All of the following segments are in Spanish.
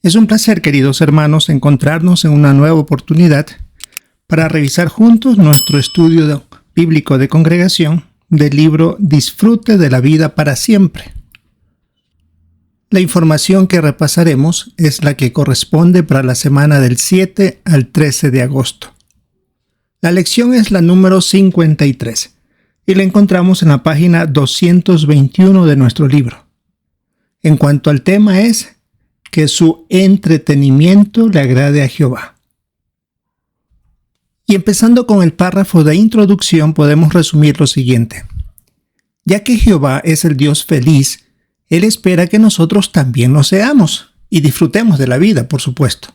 Es un placer, queridos hermanos, encontrarnos en una nueva oportunidad para revisar juntos nuestro estudio bíblico de congregación del libro Disfrute de la vida para siempre. La información que repasaremos es la que corresponde para la semana del 7 al 13 de agosto. La lección es la número 53 y la encontramos en la página 221 de nuestro libro. En cuanto al tema es que su entretenimiento le agrade a Jehová. Y empezando con el párrafo de introducción podemos resumir lo siguiente. Ya que Jehová es el Dios feliz, Él espera que nosotros también lo seamos y disfrutemos de la vida, por supuesto.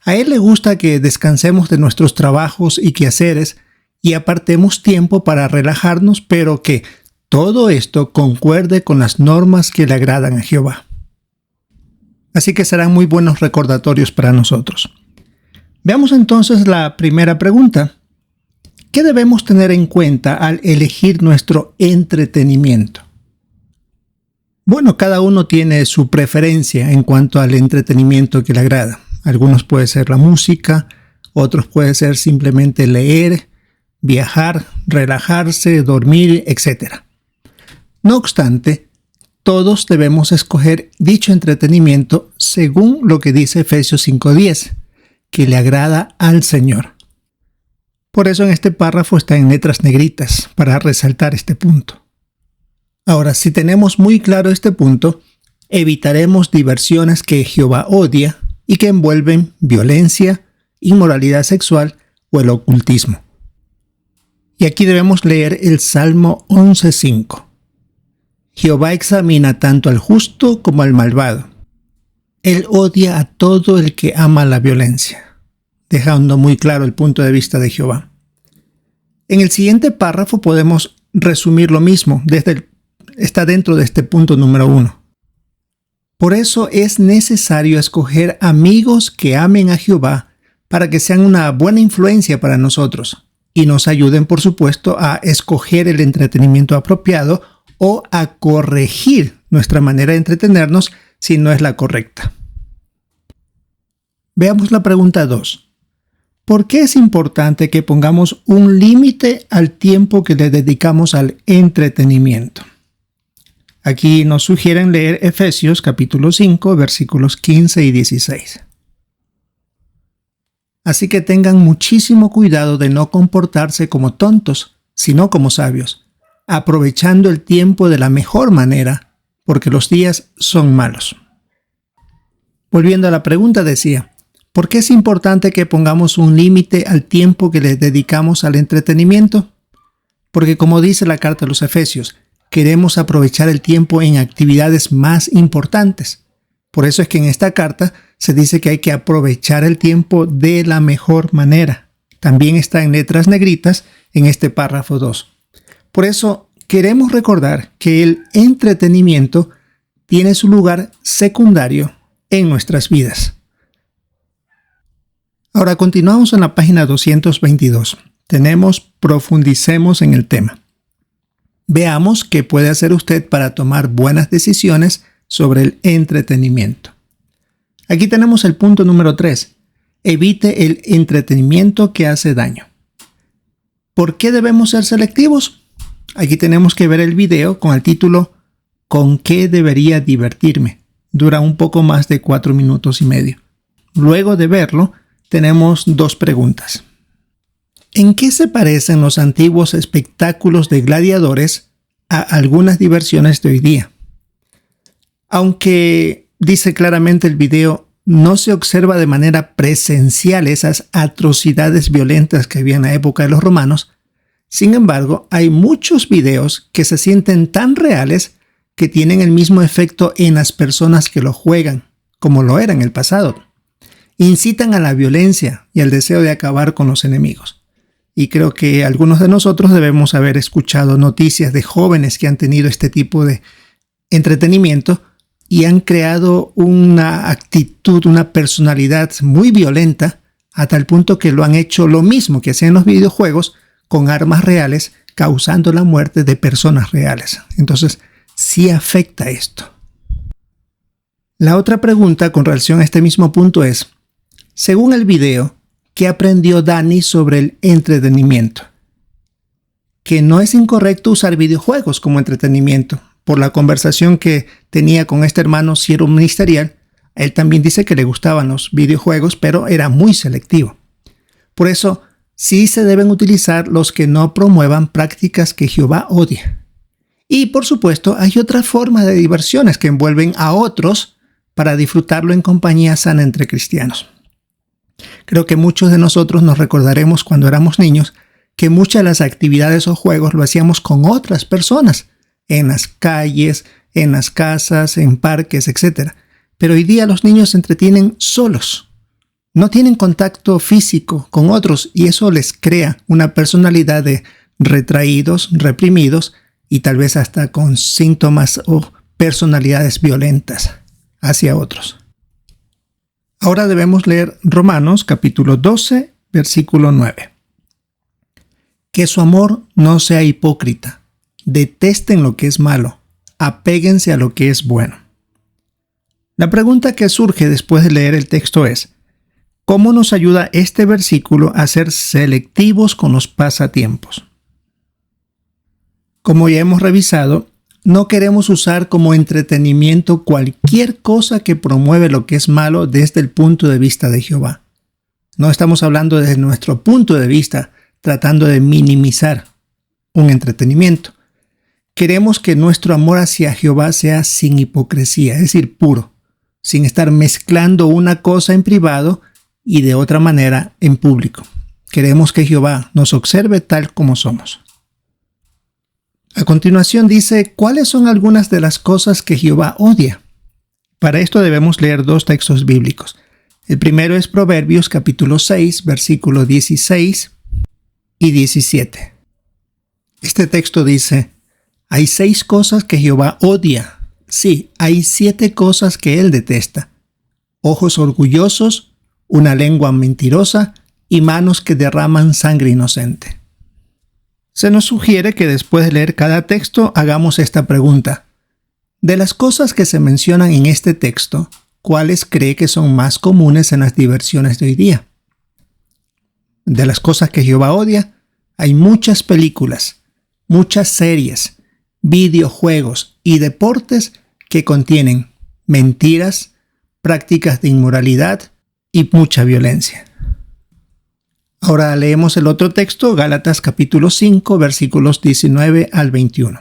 A Él le gusta que descansemos de nuestros trabajos y quehaceres y apartemos tiempo para relajarnos, pero que todo esto concuerde con las normas que le agradan a Jehová. Así que serán muy buenos recordatorios para nosotros. Veamos entonces la primera pregunta. ¿Qué debemos tener en cuenta al elegir nuestro entretenimiento? Bueno, cada uno tiene su preferencia en cuanto al entretenimiento que le agrada. Algunos puede ser la música, otros puede ser simplemente leer, viajar, relajarse, dormir, etc. No obstante, todos debemos escoger dicho entretenimiento según lo que dice Efesios 5:10, que le agrada al Señor. Por eso en este párrafo está en letras negritas, para resaltar este punto. Ahora, si tenemos muy claro este punto, evitaremos diversiones que Jehová odia y que envuelven violencia, inmoralidad sexual o el ocultismo. Y aquí debemos leer el Salmo 11:5. Jehová examina tanto al justo como al malvado. Él odia a todo el que ama la violencia, dejando muy claro el punto de vista de Jehová. En el siguiente párrafo podemos resumir lo mismo, está dentro de este punto número 1. Por eso es necesario escoger amigos que amen a Jehová para que sean una buena influencia para nosotros y nos ayuden, por supuesto, a escoger el entretenimiento apropiado o a corregir nuestra manera de entretenernos si no es la correcta. Veamos la pregunta 2. ¿Por qué es importante que pongamos un límite al tiempo que le dedicamos al entretenimiento? Aquí nos sugieren leer Efesios capítulo 5, versículos 15 y 16. Así que tengan muchísimo cuidado de no comportarse como tontos, sino como sabios, aprovechando el tiempo de la mejor manera, porque los días son malos. Volviendo a la pregunta decía, ¿por qué es importante que pongamos un límite al tiempo que le dedicamos al entretenimiento? Porque como dice la carta a los Efesios, queremos aprovechar el tiempo en actividades más importantes. Por eso es que en esta carta se dice que hay que aprovechar el tiempo de la mejor manera. También está en letras negritas en este párrafo 2. Por eso queremos recordar que el entretenimiento tiene su lugar secundario en nuestras vidas. Ahora continuamos en la página 222. Profundicemos en el tema. Veamos qué puede hacer usted para tomar buenas decisiones sobre el entretenimiento. Aquí tenemos el punto número 3. Evite el entretenimiento que hace daño. ¿Por qué debemos ser selectivos? Aquí tenemos que ver el video con el título ¿Con qué debería divertirme? Dura un poco más de 4 minutos y medio. Luego de verlo, tenemos 2 preguntas. ¿En qué se parecen los antiguos espectáculos de gladiadores a algunas diversiones de hoy día? Aunque dice claramente el video, no se observa de manera presencial esas atrocidades violentas que había en la época de los romanos. Sin embargo, hay muchos videos que se sienten tan reales que tienen el mismo efecto en las personas que lo juegan, como lo era en el pasado. Incitan a la violencia y al deseo de acabar con los enemigos. Y creo que algunos de nosotros debemos haber escuchado noticias de jóvenes que han tenido este tipo de entretenimiento y han creado una actitud, una personalidad muy violenta a tal punto que lo han hecho lo mismo que hacían en los videojuegos con armas reales, causando la muerte de personas reales. Entonces, sí afecta esto. La otra pregunta con relación a este mismo punto es, según el video, ¿qué aprendió Dani sobre el entretenimiento? Que no es incorrecto usar videojuegos como entretenimiento. Por la conversación que tenía con este hermano siervo ministerial, él también dice que le gustaban los videojuegos, pero era muy selectivo. Por eso, sí se deben utilizar los que no promuevan prácticas que Jehová odia. Y por supuesto, hay otra forma de diversiones que envuelven a otros para disfrutarlo en compañía sana entre cristianos. Creo que muchos de nosotros nos recordaremos cuando éramos niños que muchas de las actividades o juegos lo hacíamos con otras personas, en las calles, en las casas, en parques, etc. Pero hoy día los niños se entretienen solos. No tienen contacto físico con otros y eso les crea una personalidad de retraídos, reprimidos y tal vez hasta con síntomas o personalidades violentas hacia otros. Ahora debemos leer Romanos capítulo 12, versículo 9. Que su amor no sea hipócrita. Detesten lo que es malo. Apéguense a lo que es bueno. La pregunta que surge después de leer el texto es, ¿cómo nos ayuda este versículo a ser selectivos con los pasatiempos? Como ya hemos revisado, no queremos usar como entretenimiento cualquier cosa que promueve lo que es malo desde el punto de vista de Jehová. No estamos hablando desde nuestro punto de vista, tratando de minimizar un entretenimiento. Queremos que nuestro amor hacia Jehová sea sin hipocresía, es decir, puro, sin estar mezclando una cosa en privado y de otra manera en público. Queremos que Jehová nos observe tal como somos. A continuación dice, ¿cuáles son algunas de las cosas que Jehová odia? Para esto debemos leer dos textos bíblicos. El primero es Proverbios capítulo 6, versículos 16 y 17. Este texto dice, hay 6 cosas que Jehová odia. Sí, hay 7 cosas que él detesta. Ojos orgullosos, una lengua mentirosa y manos que derraman sangre inocente. Se nos sugiere que después de leer cada texto hagamos esta pregunta. De las cosas que se mencionan en este texto, ¿cuáles cree que son más comunes en las diversiones de hoy día? De las cosas que Jehová odia, hay muchas películas, muchas series, videojuegos y deportes que contienen mentiras, prácticas de inmoralidad y mucha violencia. Ahora leemos el otro texto, Gálatas capítulo 5, versículos 19 al 21.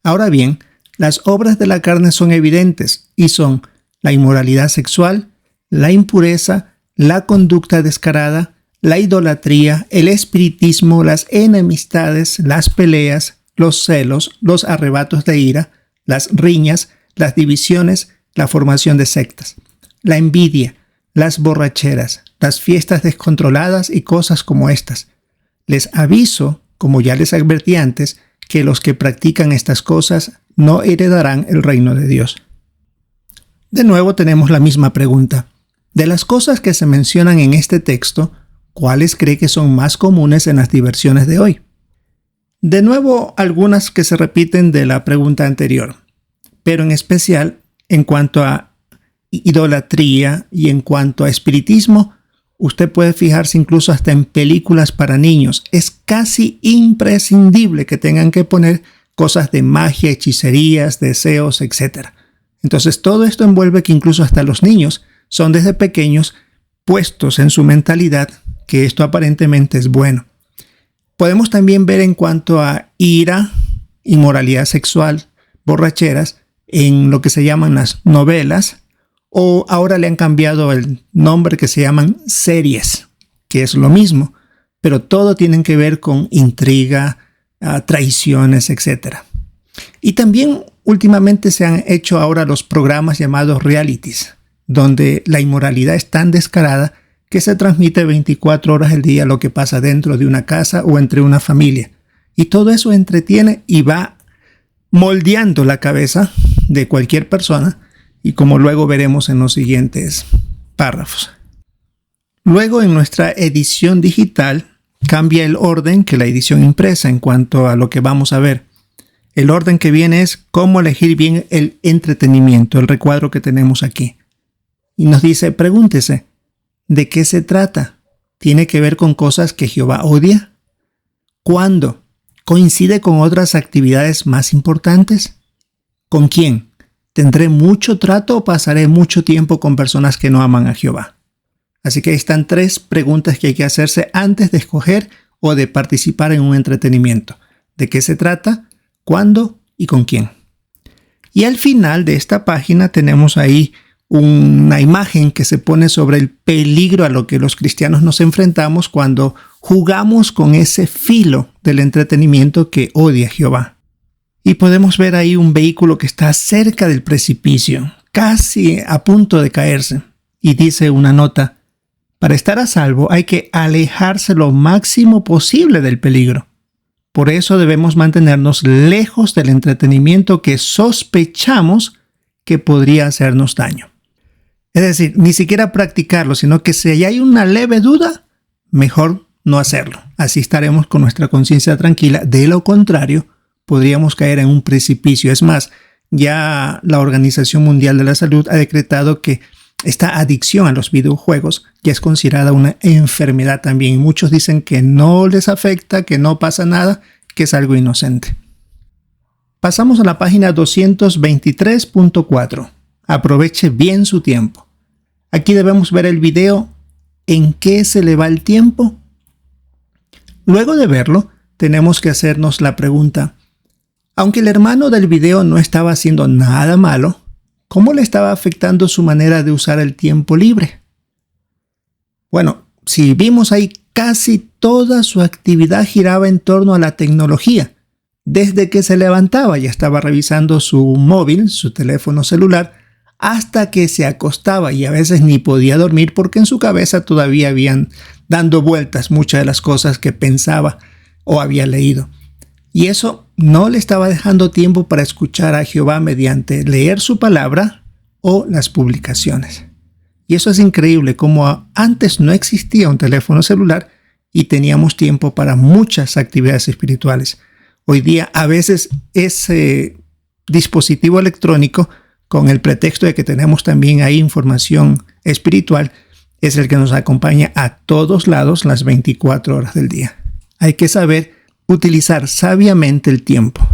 Ahora bien, las obras de la carne son evidentes y son la inmoralidad sexual, la impureza, la conducta descarada, la idolatría, el espiritismo, las enemistades, las peleas, los celos, los arrebatos de ira, las riñas, las divisiones, la formación de sectas, la envidia, las borracheras, las fiestas descontroladas y cosas como estas. Les aviso, como ya les advertí antes, que los que practican estas cosas no heredarán el reino de Dios. De nuevo tenemos la misma pregunta. De las cosas que se mencionan en este texto, ¿cuáles cree que son más comunes en las diversiones de hoy? De nuevo, algunas que se repiten de la pregunta anterior, pero en especial en cuanto a idolatría y en cuanto a espiritismo, usted puede fijarse incluso hasta en películas para niños. Es casi imprescindible que tengan que poner cosas de magia, hechicerías, deseos, etc. Entonces todo esto envuelve que incluso hasta los niños son desde pequeños puestos en su mentalidad que esto aparentemente es bueno. Podemos también ver en cuanto a ira, inmoralidad sexual, borracheras, en lo que se llaman las novelas, o ahora le han cambiado el nombre que se llaman series, que es lo mismo, pero todo tiene que ver con intriga, traiciones, etc. Y también últimamente se han hecho ahora los programas llamados realities, donde la inmoralidad es tan descarada que se transmite 24 horas al día lo que pasa dentro de una casa o entre una familia. Y todo eso entretiene y va moldeando la cabeza de cualquier persona, y como luego veremos en los siguientes párrafos. Luego, en nuestra edición digital, cambia el orden que la edición impresa en cuanto a lo que vamos a ver. El orden que viene es cómo elegir bien el entretenimiento, el recuadro que tenemos aquí. Y nos dice, pregúntese, ¿de qué se trata? ¿Tiene que ver con cosas que Jehová odia? ¿Cuándo? ¿Coincide con otras actividades más importantes? ¿Con quién? ¿Tendré mucho trato o pasaré mucho tiempo con personas que no aman a Jehová? Así que ahí están 3 preguntas que hay que hacerse antes de escoger o de participar en un entretenimiento. ¿De qué se trata? ¿Cuándo? ¿Y con quién? Y al final de esta página tenemos ahí una imagen que se pone sobre el peligro a lo que los cristianos nos enfrentamos cuando jugamos con ese filo del entretenimiento que odia Jehová. Y podemos ver ahí un vehículo que está cerca del precipicio, casi a punto de caerse. Y dice una nota, para estar a salvo hay que alejarse lo máximo posible del peligro. Por eso debemos mantenernos lejos del entretenimiento que sospechamos que podría hacernos daño. Es decir, ni siquiera practicarlo, sino que si hay una leve duda, mejor no hacerlo. Así estaremos con nuestra conciencia tranquila. De lo contrario, podríamos caer en un precipicio. Es más, ya la Organización Mundial de la Salud ha decretado que esta adicción a los videojuegos ya es considerada una enfermedad también. Muchos dicen que no les afecta, que no pasa nada, que es algo inocente. Pasamos a la página 223.4. Aproveche bien su tiempo. Aquí debemos ver el video ¿En qué se le va el tiempo? Luego de verlo, tenemos que hacernos la pregunta, aunque el hermano del video no estaba haciendo nada malo, ¿cómo le estaba afectando su manera de usar el tiempo libre? Bueno, si vimos ahí, casi toda su actividad giraba en torno a la tecnología. Desde que se levantaba ya estaba revisando su móvil, su teléfono celular, hasta que se acostaba y a veces ni podía dormir porque en su cabeza todavía habían dando vueltas muchas de las cosas que pensaba o había leído. Y eso no le estaba dejando tiempo para escuchar a Jehová mediante leer su palabra o las publicaciones. Y eso es increíble, como antes no existía un teléfono celular y teníamos tiempo para muchas actividades espirituales. Hoy día a veces ese dispositivo electrónico, con el pretexto de que tenemos también ahí información espiritual, es el que nos acompaña a todos lados las 24 horas del día. Hay que saber utilizar sabiamente el tiempo.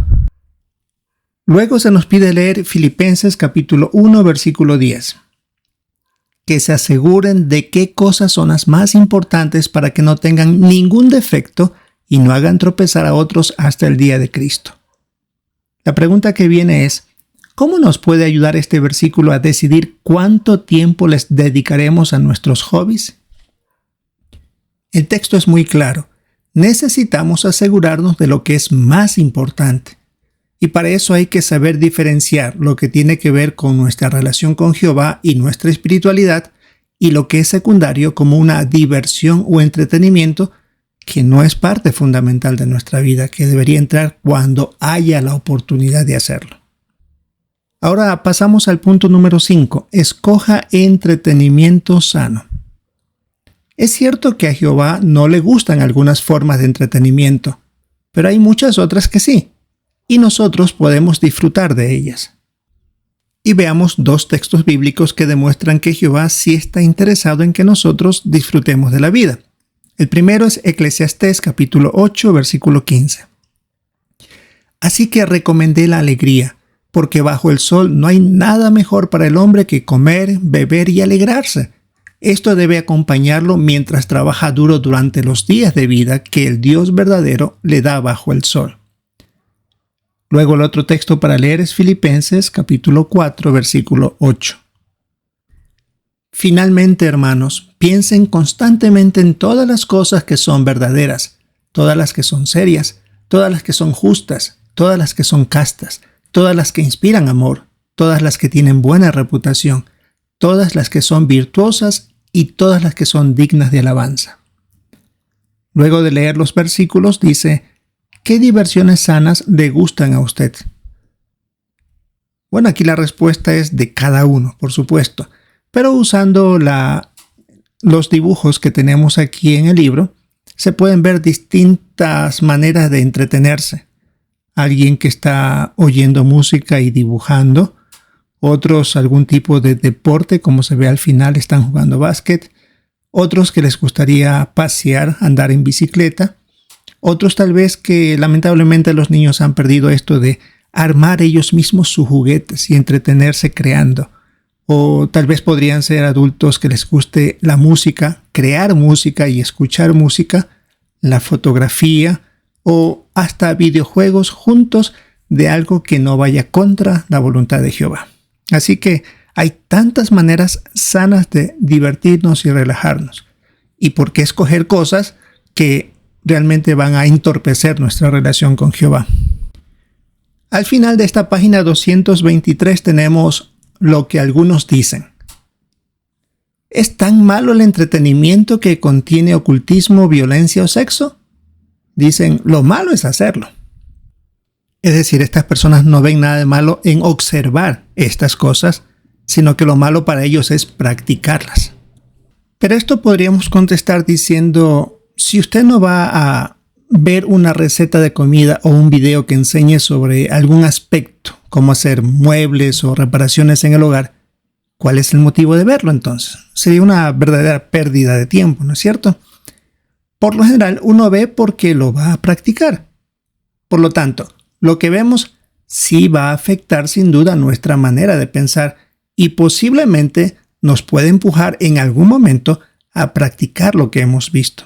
Luego se nos pide leer Filipenses capítulo 1, versículo 10. Que se aseguren de qué cosas son las más importantes para que no tengan ningún defecto y no hagan tropezar a otros hasta el día de Cristo. La pregunta que viene es, ¿cómo nos puede ayudar este versículo a decidir cuánto tiempo les dedicaremos a nuestros hobbies? El texto es muy claro. Necesitamos asegurarnos de lo que es más importante. Y para eso hay que saber diferenciar lo que tiene que ver con nuestra relación con Jehová y nuestra espiritualidad y lo que es secundario como una diversión o entretenimiento que no es parte fundamental de nuestra vida, que debería entrar cuando haya la oportunidad de hacerlo. Ahora pasamos al punto número 5. Escoja entretenimiento sano. Es cierto que a Jehová no le gustan algunas formas de entretenimiento, pero hay muchas otras que sí, y nosotros podemos disfrutar de ellas. Y veamos 2 textos bíblicos que demuestran que Jehová sí está interesado en que nosotros disfrutemos de la vida. El primero es Eclesiastés capítulo 8, versículo 15. Así que recomendé la alegría, porque bajo el sol no hay nada mejor para el hombre que comer, beber y alegrarse. Esto debe acompañarlo mientras trabaja duro durante los días de vida que el Dios verdadero le da bajo el sol. Luego el otro texto para leer es Filipenses capítulo 4, versículo 8. Finalmente, hermanos, piensen constantemente en todas las cosas que son verdaderas, todas las que son serias, todas las que son justas, todas las que son castas, todas las que inspiran amor, todas las que tienen buena reputación, todas las que son virtuosas y todas las que son dignas de alabanza. Luego de leer los versículos dice, ¿qué diversiones sanas le gustan a usted? Bueno, aquí la respuesta es de cada uno, por supuesto, pero usando los dibujos que tenemos aquí en el libro, se pueden ver distintas maneras de entretenerse. alguien que está oyendo música y dibujando, otros algún tipo de deporte, como se ve al final, están jugando básquet, otros que les gustaría pasear, andar en bicicleta, otros tal vez que lamentablemente los niños han perdido esto de armar ellos mismos sus juguetes y entretenerse creando. O tal vez podrían ser adultos que les guste la música, crear música y escuchar música, la fotografía o hasta videojuegos juntos de algo que no vaya contra la voluntad de Jehová. Así que hay tantas maneras sanas de divertirnos y relajarnos. ¿Y por qué escoger cosas que realmente van a entorpecer nuestra relación con Jehová? Al final de esta página 223 tenemos lo que algunos dicen. ¿Es tan malo el entretenimiento que contiene ocultismo, violencia o sexo? Dicen, lo malo es hacerlo. Es decir, estas personas no ven nada de malo en observar estas cosas, sino que lo malo para ellos es practicarlas. Pero esto podríamos contestar diciendo, si usted no va a ver una receta de comida o un video que enseñe sobre algún aspecto, como hacer muebles o reparaciones en el hogar, ¿cuál es el motivo de verlo entonces? Sería una verdadera pérdida de tiempo, ¿no es cierto? Por lo general, uno ve porque lo va a practicar. Por lo tanto, lo que vemos sí va a afectar sin duda nuestra manera de pensar y posiblemente nos puede empujar en algún momento a practicar lo que hemos visto.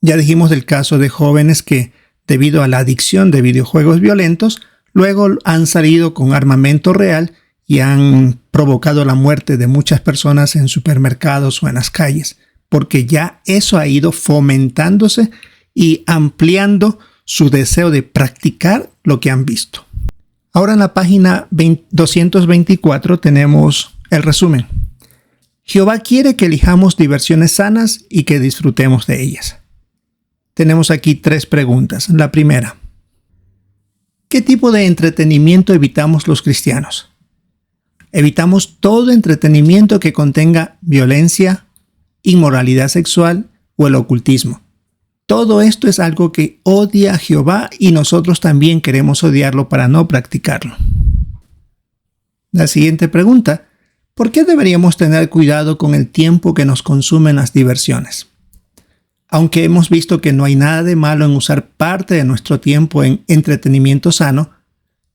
Ya dijimos del caso de jóvenes que, debido a la adicción de videojuegos violentos, luego han salido con armamento real y han provocado la muerte de muchas personas en supermercados o en las calles, porque ya eso ha ido fomentándose y ampliando su deseo de practicar lo que han visto. Ahora en la página 224 tenemos el resumen. Jehová quiere que elijamos diversiones sanas y que disfrutemos de ellas. Tenemos aquí 3 preguntas. La primera, ¿qué tipo de entretenimiento evitamos los cristianos? Evitamos todo entretenimiento que contenga violencia, inmoralidad sexual o el ocultismo. Todo esto es algo que odia a Jehová y nosotros también queremos odiarlo para no practicarlo. La siguiente pregunta, ¿por qué deberíamos tener cuidado con el tiempo que nos consumen las diversiones? Aunque hemos visto que no hay nada de malo en usar parte de nuestro tiempo en entretenimiento sano,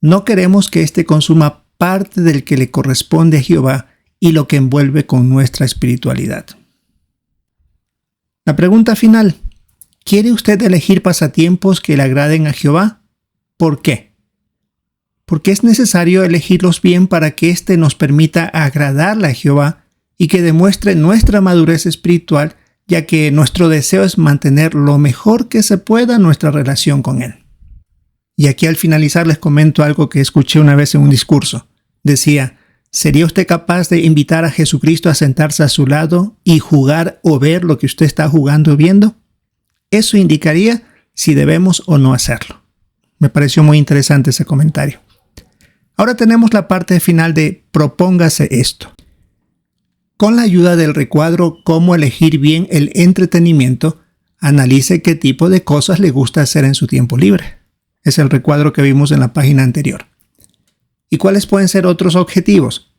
no queremos que éste consuma parte del que le corresponde a Jehová y lo que envuelve con nuestra espiritualidad. La pregunta final, ¿quiere usted elegir pasatiempos que le agraden a Jehová? ¿Por qué? Porque es necesario elegirlos bien para que éste nos permita agradarle a Jehová y que demuestre nuestra madurez espiritual, ya que nuestro deseo es mantener lo mejor que se pueda nuestra relación con Él. Y aquí al finalizar les comento algo que escuché una vez en un discurso. Decía, ¿sería usted capaz de invitar a Jesucristo a sentarse a su lado y jugar o ver lo que usted está jugando o viendo? Eso indicaría si debemos o no hacerlo. Me pareció muy interesante ese comentario. Ahora tenemos la parte final de propóngase esto. Con la ayuda del recuadro Cómo elegir bien el entretenimiento, analice qué tipo de cosas le gusta hacer en su tiempo libre. Es el recuadro que vimos en la página anterior. ¿Y cuáles pueden ser otros objetivos?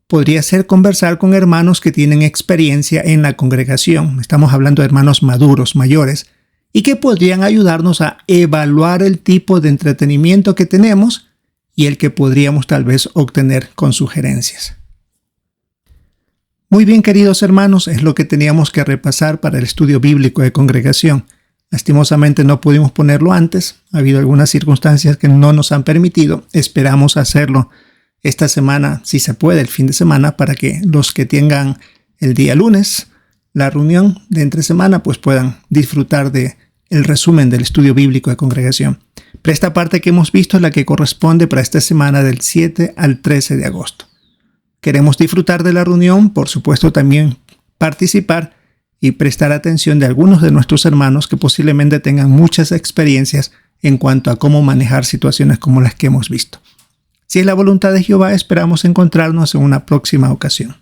Podría ser conversar con hermanos que tienen experiencia en la congregación. Estamos hablando de hermanos maduros, mayores, y que podrían ayudarnos a evaluar el tipo de entretenimiento que tenemos y el que podríamos tal vez obtener con sugerencias. Muy bien, queridos hermanos, es lo que teníamos que repasar para el estudio bíblico de congregación. Lastimosamente no pudimos ponerlo antes, ha habido algunas circunstancias que no nos han permitido. Esperamos hacerlo esta semana, si se puede, el fin de semana, para que los que tengan el día lunes la reunión de entre semana, pues puedan disfrutar de el resumen del estudio bíblico de congregación. Pero esta parte que hemos visto es la que corresponde para esta semana del 7 al 13 de agosto. Queremos disfrutar de la reunión, por supuesto también participar y prestar atención de algunos de nuestros hermanos que posiblemente tengan muchas experiencias en cuanto a cómo manejar situaciones como las que hemos visto. Si es la voluntad de Jehová, esperamos encontrarnos en una próxima ocasión.